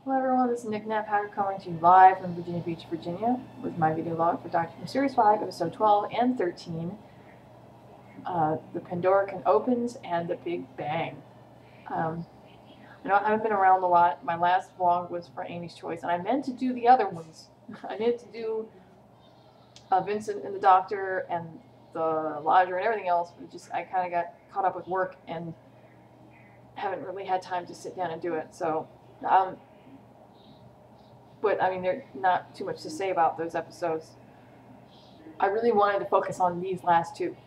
Hello everyone, this is Nick Naphatter coming to you live from Virginia Beach, Virginia with my video log for Doctor Who Series 5, Episode 12 and 13, The Pandorica opens and the Big Bang. I know I haven't been around a lot. My last vlog was for Amy's Choice, and I meant to do the other ones. I meant to do Vincent and the Doctor and the Lodger and everything else, but I kind of got caught up with work and haven't really had time to sit down and do it. So, but I mean, there's not too much to say about those episodes. I really wanted to focus on these last two.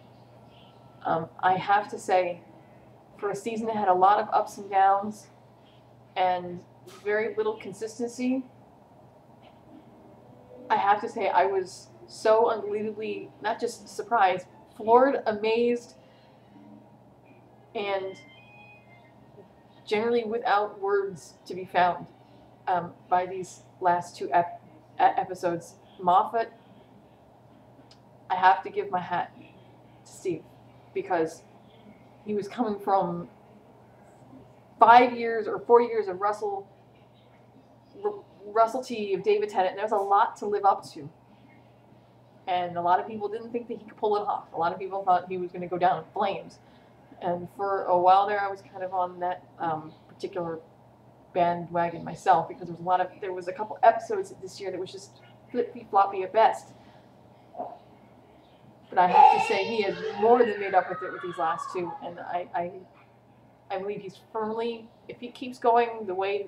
I have to say, for a season that had a lot of ups and downs and very little consistency, I have to say I was so unbelievably, not just surprised, floored, amazed, and generally without words to be found by these last two episodes. Moffat, I have to give my hat to Steve, because he was coming from 5 years or 4 years of Russell T of David Tennant, and there's a lot to live up to. And a lot of people didn't think that he could pull it off. A lot of people thought he was going to go down in flames. And for a while there, I was kind of on that particular bandwagon myself, because there was a couple episodes this year that was just flippy-floppy at best. But I have to say he has more than made up with it with these last two, and I believe he's firmly, if he keeps going the way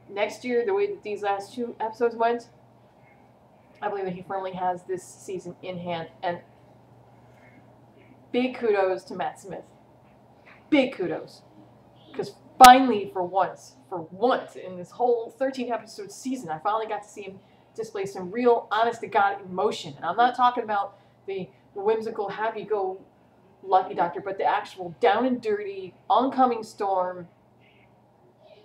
next year, the way that these last two episodes went, I believe that he firmly has this season in hand. And big kudos to Matt Smith. Big kudos. Because finally, for once in this whole 13 episode season, I finally got to see him display some real honest-to-God emotion. And I'm not talking about the whimsical, happy-go-lucky Doctor, but the actual down-and-dirty, oncoming storm,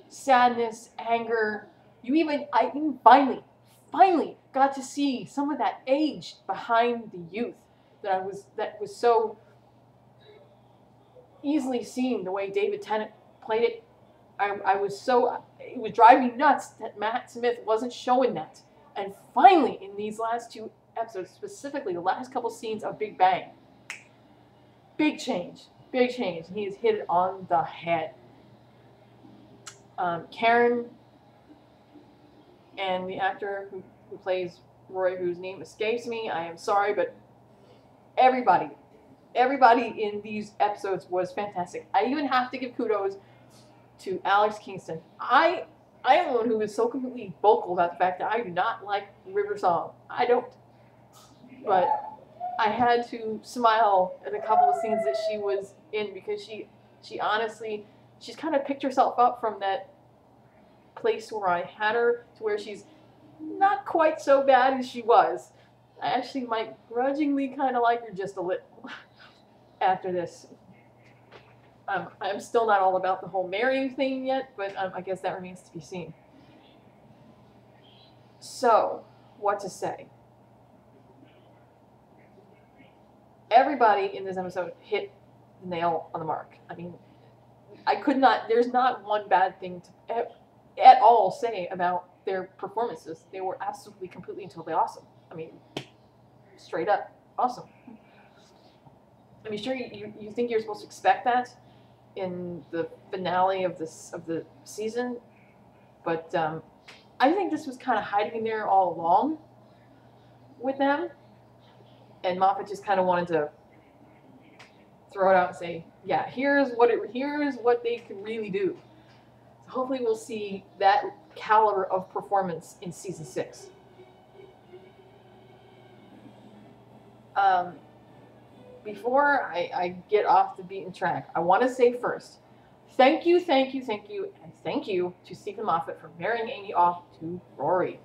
sadness, anger. I even finally got to see some of that age behind the youth that was so easily seen the way David Tennant played it. It was driving me nuts that Matt Smith wasn't showing that. And finally, in these last two episodes, specifically the last couple scenes of Big Bang, big change. He has hit it on the head. Karen and the actor who plays Roy, whose name escapes me, I am sorry, but everybody in these episodes was fantastic. I even have to give kudos to Alex Kingston. I am the one who is so completely vocal about the fact that I do not like River Song. I don't. But I had to smile at a couple of scenes that she was in, because she honestly, she's kind of picked herself up from that place where I had her to where she's not quite so bad as she was. I actually might grudgingly kind of like her just a little after this. I'm still not all about the whole marrying thing yet, but I guess that remains to be seen. So, what to say? Everybody in this episode hit the nail on the mark. I mean, there's not one bad thing to at all say about their performances. They were absolutely, completely, and totally awesome. I mean, straight up awesome. I mean, sure, you think you're supposed to expect that in the finale of the season, but I think this was kind of hiding in there all along with them, and Moffat just kind of wanted to throw it out and say, yeah, here's what they can really do. So hopefully we'll see that caliber of performance in season 6. Before I get off the beaten track, I want to say first, thank you to Stephen Moffat for marrying Amy off to Rory.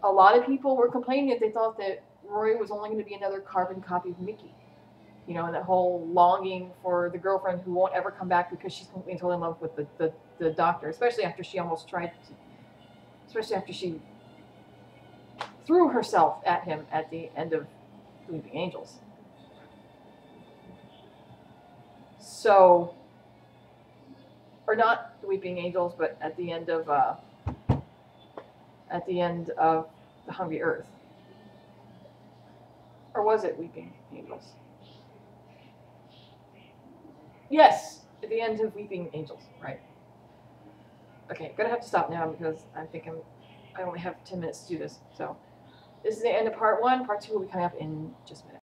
A lot of people were complaining that they thought that Rory was only going to be another carbon copy of Mickey. You know, and that whole longing for the girlfriend who won't ever come back because she's completely totally in love with the Doctor, especially after she threw herself at him at the end of Weeping Angels. So, or not the Weeping Angels, but at the end of at the end of The Hungry Earth. Or was it Weeping Angels? Yes, at the end of Weeping Angels, right. Okay, I'm gonna have to stop now because I only have 10 minutes to do this. So this is the end of part 1. Part 2 will be coming up in just a minute.